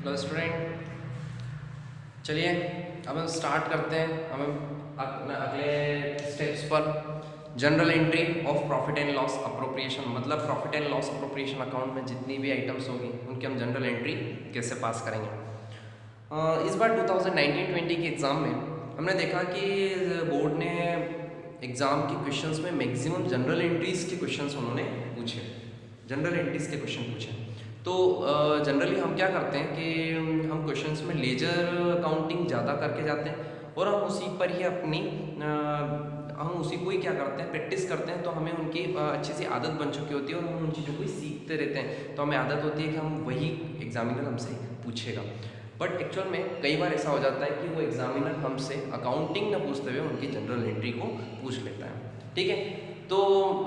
Hello student, चलिए अब हम स्टार्ट करते हैं। हम अगले स्टेप्स पर general entry of profit and loss appropriation, मतलब profit and loss appropriation account में जितनी भी आइटम्स होगी उनकी हम जनरल एंट्री कैसे पास करेंगे। इस बार 2019-20 के एग्ज़ाम में हमने देखा कि बोर्ड ने एग्ज़ाम के क्वेश्चंस में मैक्सिमम जनरल एंट्रीज़ के क्वेश्चंस उन्होंने पूछे, जनरल एंट्रीज़ के क्वेश्चन पूछे। तो जनरली हम क्या करते हैं कि हम क्वेश्चंस में लेजर काउंटिंग ज़्यादा करके जाते हैं और हम उसी पर ही हम उसी को ही क्या करते हैं, प्रैक्टिस करते हैं। तो हमें उनकी अच्छी सी आदत बन चुकी होती है और हम उन चीज़ों को ही सीखते रहते हैं। तो हमें आदत होती है कि हम वही एग्जामिनर हमसे पूछेगा। बट एक्चुअल में कई बार ऐसा हो जाता है कि वो एग्जामिनर हमसे अकाउंटिंग न पूछते हुए उनकी जनरल एंट्री को पूछ लेता है। ठीक है, तो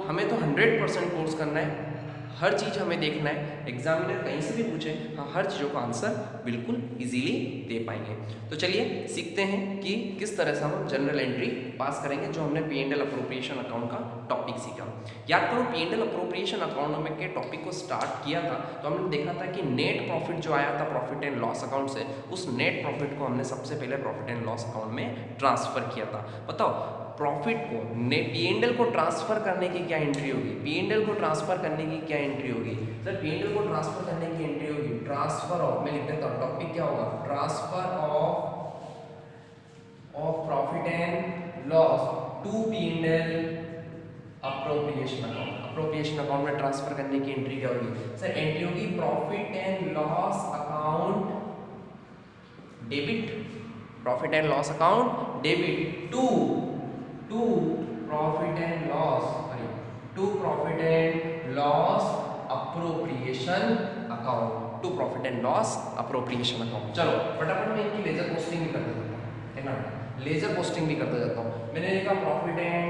हमें तो 100% कोर्स करना है, हर चीज़ हमें देखना है। एग्जामिनर कहीं से भी पूछे, हाँ, हर चीज़ों का आंसर बिल्कुल इजीली दे पाएंगे। तो चलिए सीखते हैं कि किस तरह से हम जनरल एंट्री पास करेंगे, जो हमने P and L appropriation account का टॉपिक सीखा। याद करो, P and L appropriation account में के टॉपिक को स्टार्ट किया था तो हमने देखा था कि नेट प्रॉफिट जो आया था प्रॉफिट एंड लॉस अकाउंट से, उस नेट प्रॉफिट को हमने सबसे पहले प्रॉफिट एंड लॉस अकाउंट में ट्रांसफर किया था। बताओ, प्रॉफिट को पी एंड एल को ट्रांसफर करने की क्या एंट्री होगी, पी एंड एल को ट्रांसफर करने की क्या एंट्री होगी। सर, पी एंड एल को ट्रांसफर करने की एंट्री होगी ट्रांसफर ऑफ, मैं लिख देता हूं, टॉपिक क्या होगा, transfer of profit and loss to P and L appropriation account. Appropriation account में ट्रांसफर करने की एंट्री क्या होगी। सर, एंट्री होगी profit and loss account debit, profit and loss account debit to profit and loss, to profit and loss appropriation account, to profit and loss appropriation account. चलो फटाफट में इनकी लेजर पोस्टिंग भी कर देता हूं, है ना, लेजर पोस्टिंग भी करता जाता हूं। मैंने लिखा प्रॉफिट एंड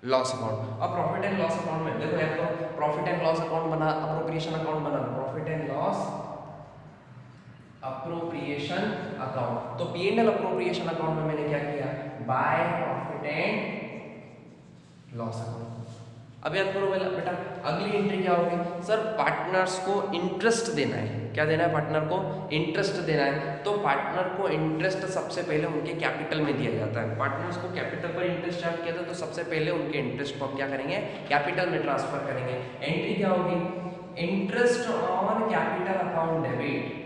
लॉस अकाउंट। अब प्रॉफिट एंड लॉस अकाउंट में देखो यार, तो प्रॉफिट एंड लॉस अकाउंट बना, अप्रोप्रिएशन अकाउंट बना, profit and loss appropriation account. तो P and L appropriation account में मैंने क्या किया, by profit and loss account. अब याद करो बेटा, अगली एंट्री क्या होगी। सर, पार्टनर्स को इंटरेस्ट देना है। क्या देना है, पार्टनर को इंटरेस्ट देना है। तो पार्टनर को इंटरेस्ट सबसे पहले उनके कैपिटल में दिया जाता है। पार्टनर्स को कैपिटल पर इंटरेस्ट चार्ज किया था, तो सबसे पहले उनके इंटरेस्ट को हम क्या करेंगे, कैपिटल में ट्रांसफर करेंगे। एंट्री क्या होगी, interest on capital account debit,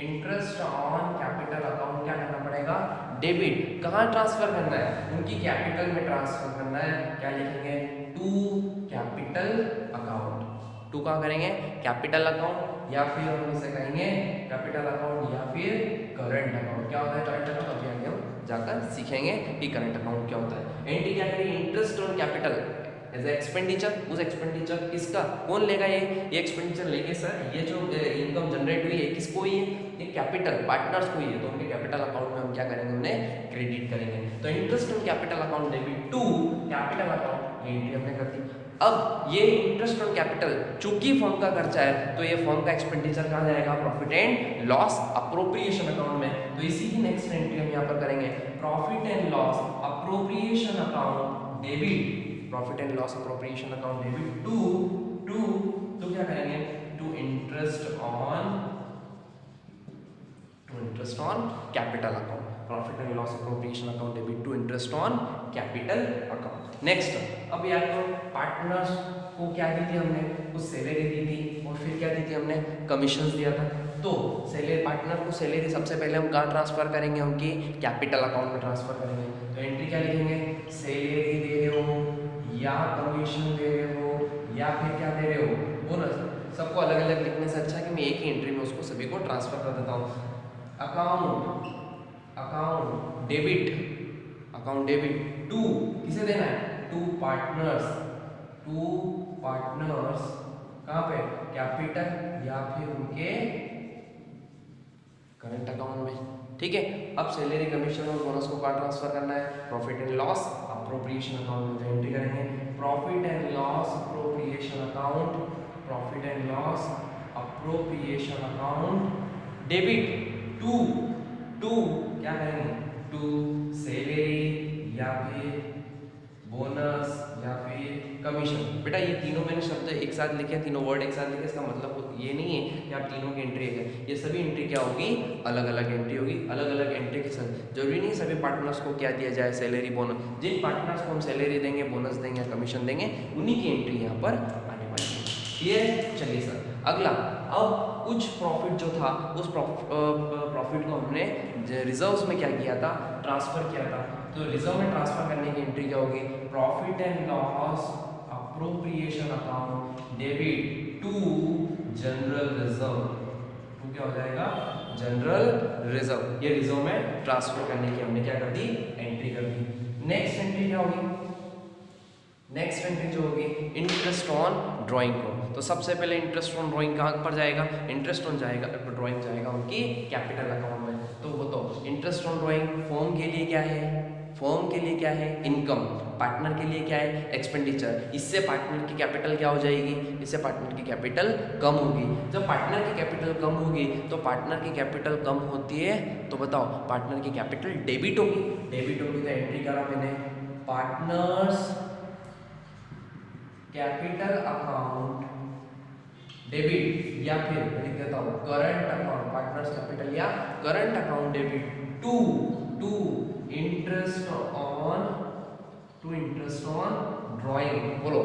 interest on capital account क्या करना पड़ेगा, डेबिट। कहाँ ट्रांसफर करना है, उनकी कैपिटल में ट्रांसफर करना है। क्या लिखेंगे, टू कैपिटल अकाउंट। टू कहाँ करेंगे, कैपिटल अकाउंट, या फिर हम इसे कहेंगे कैपिटल अकाउंट या फिर करंट अकाउंट। क्या होता है करंट अकाउंट, अभी आगे हम जाकर सीखेंगे कि करंट अकाउंट क्या होता है। एंट्री क्या करेंगे, interest on capital as expenditure. उस एक्सपेंडिचर किसका, कौन लेगा, ये एक्सपेंडिचर लेंगे। सर, ये जो इनकम जनरेट हुई है किसको हुई है, ये कैपिटल पार्टनर्स को ही है, तो उनके कैपिटल अकाउंट में हम क्या करेंगे, उन्हें क्रेडिट करेंगे। तो interest on capital account debit to capital account, ये एंट्री हमने कर दी। अब ये इंटरेस्ट ऑन कैपिटल चूंकि फर्म का खर्चा है, तो ये फर्म का एक्सपेंडिचर कहाँ जाएगा, profit and loss appropriation account में। तो इसी की नेक्स्ट एंट्री हम यहाँ पर करेंगे, profit and loss appropriation account debit, profit and loss appropriation account debit to क्या करेंगे, to interest on capital account, profit and loss appropriation account debit to interest on capital account. Next, अब यार तो partners को क्या दी थी हमने, कुछ सैलरी दी थी और फिर क्या दी थी हमने, कमीशन दिया था। तो सैलरी, पार्टनर को सैलरी सबसे पहले हम कहाँ ट्रांसफर करेंगे, उनकी कैपिटल अकाउंट में ट्रांसफर करेंगे। तो एंट्री क्या लिखेंगे, सैलरी दे रहे हो या कमीशन दे रहे हो या फिर क्या दे रहे हो, बोनस। सबको अलग अलग लिखने से अच्छा है कि मैं एक ही एंट्री में उसको सभी को ट्रांसफर कर देता हूँ। अकाउंट डेबिट टू, किसे देना है, टू पार्टनर्स कहाँ पे, कैपिटल या फिर उनके करंट अकाउंट में। ठीक है, अब सैलरी कमीशन और बोनस को कहाँ ट्रांसफर करना है, profit and loss appropriation account में। एंट्री करेंगे profit and loss appropriation account, profit and loss appropriation account debit to क्या करेंगे, टू सैलरी या फिर बोनस या फिर कमीशन। बेटा ये तीनों मैंने शब्द एक साथ लिखे, तीनों वर्ड एक साथ लिखे, इसका मतलब ये नहीं है कि आप तीनों की एंट्री है, ये सभी एंट्री क्या होगी, अलग अलग एंट्री होगी। अलग अलग एंट्री के साथ जरूरी नहीं सभी पार्टनर्स को क्या दिया जाए, सैलरी बोनस। जिन पार्टनर्स को हम सैलरी देंगे, बोनस देंगे, कमीशन देंगे, उन्हीं की एंट्री यहाँ पर आने वाली है। क्लियर? चलिए सर अगला, अब कुछ प्रॉफिट जो था उस प्रॉफिट को हमने रिजर्व्स में क्या किया था, ट्रांसफर किया था। तो रिजर्व में ट्रांसफर करने की एंट्री क्या होगी, profit and loss appropriation account debit to general reserve. To क्या हो जाएगा, जनरल रिजर्व। ये रिजर्व में ट्रांसफर करने की हमने क्या कर दी, एंट्री कर दी। नेक्स्ट एंट्री क्या होगी, नेक्स्ट एंट्री जो होगी इंटरेस्ट ऑन ड्राइंग को। तो सबसे पहले इंटरेस्ट ऑन ड्राइंग कहाँ पर जाएगा, इंटरेस्ट ऑन जाएगा, ड्राइंग जाएगा उनकी कैपिटल अकाउंट में। तो वो तो इंटरेस्ट ऑन ड्राइंग फर्म के लिए क्या है, फर्म के लिए क्या है, इनकम। पार्टनर के लिए क्या है, एक्सपेंडिचर। इससे पार्टनर की कैपिटल क्या हो जाएगी, इससे पार्टनर की कैपिटल कम होगी। जब पार्टनर की कैपिटल कम होगी तो पार्टनर की कैपिटल कम होती है तो बताओ पार्टनर की कैपिटल डेबिट होगी। डेबिट होगी तो एंट्री करा मैंने, पार्टनर्स कैपिटल अकाउंट डेबिट, या फिर लिख देता हूं करंट अकाउंट, पार्टनर्स कैपिटल या current account debit to interest on drawing. बोलो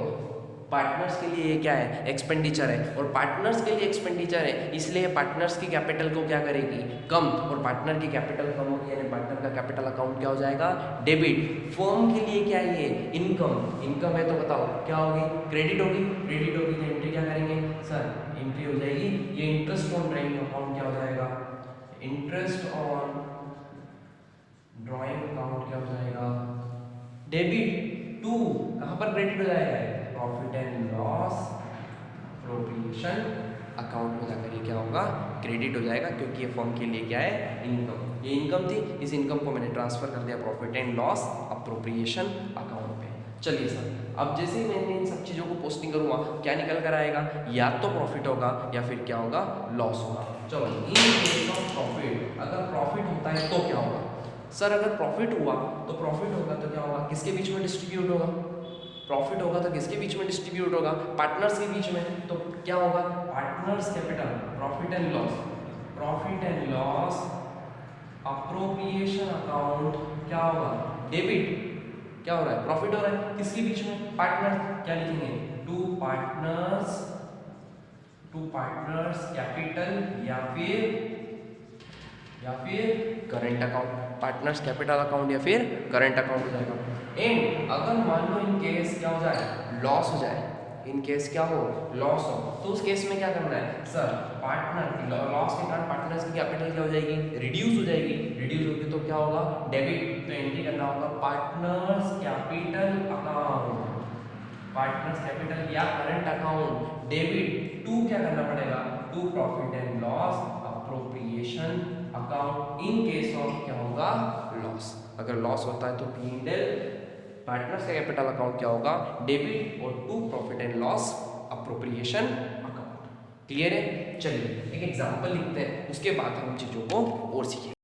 पार्टनर्स के लिए ये क्या है, एक्सपेंडिचर है, और पार्टनर्स के लिए एक्सपेंडिचर है, इसलिए पार्टनर्स की कैपिटल को क्या करेगी, कम। और पार्टनर की कैपिटल कम होगी यानी पार्टनर का कैपिटल अकाउंट क्या हो जाएगा, डेबिट। फर्म के लिए क्या है, ये इनकम। इनकम है तो बताओ क्या होगी, क्रेडिट होगी। क्रेडिट होगी तो एंट्री क्या करेंगे सर, एंट्री हो जाएगी ये इंटरेस्ट ऑन ड्राइंग अकाउंट क्या हो जाएगा, इंटरेस्ट ऑन ड्राइंग अकाउंट क्या हो जाएगा, डेबिट टू, कहां पर क्रेडिट हो जाएगा, profit and loss appropriation account में जाकर ये क्या होगा, क्रेडिट हो जाएगा, क्योंकि ये फर्म के लिए क्या है, इनकम। ये इनकम थी, इस इनकम को मैंने ट्रांसफर कर दिया profit and loss appropriation account पे। चलिए सर अब जैसे ही मैंने इन सब चीज़ों को पोस्टिंग करूँगा क्या निकल कर आएगा, या तो प्रॉफिट होगा या फिर क्या होगा, लॉस होगा। चलो इन केस ऑफ प्रॉफिट, अगर प्रॉफिट होता है तो क्या होगा सर, अगर प्रॉफिट हुआ तो प्रॉफिट होगा तो क्या होगा, किसके बीच में डिस्ट्रीब्यूट होगा, प्रॉफिट होगा तो किसके बीच में डिस्ट्रीब्यूट होगा, पार्टनर्स के बीच में। तो क्या होगा, partners capital, profit and loss appropriation account क्या होगा, डेबिट। क्या हो रहा है, प्रॉफिट हो रहा है, किसके बीच में, पार्टनर। क्या लिखेंगे, टू पार्टनर्स कैपिटल या फिर current account, partners capital account या फिर करंट अकाउंट हो जाएगा। एंड अगर मान लो इन केस क्या हो जाए, लॉस हो जाए, इन केस क्या हो, लॉस हो, तो उस केस में क्या करना है सर, पार्टनर लॉस के कारण पार्टनर्स की कैपिटल क्या हो जाएगी, रिड्यूस हो जाएगी। रिड्यूस होगी तो क्या होगा, डेबिट। तो एंट्री करना होगा partners capital account, partners capital या करंट अकाउंट डेबिट टू क्या करना पड़ेगा, to profit and loss appropriation account in case of क्या होगा, लॉस। अगर लॉस होता है तो P&L पार्टनर्स का कैपिटल अकाउंट क्या होगा, डेबिट, और to profit and loss appropriation account. Clear है? चलिए एक एग्जांपल लिखते हैं, उसके बाद हम चीजों को और सीखेंगे।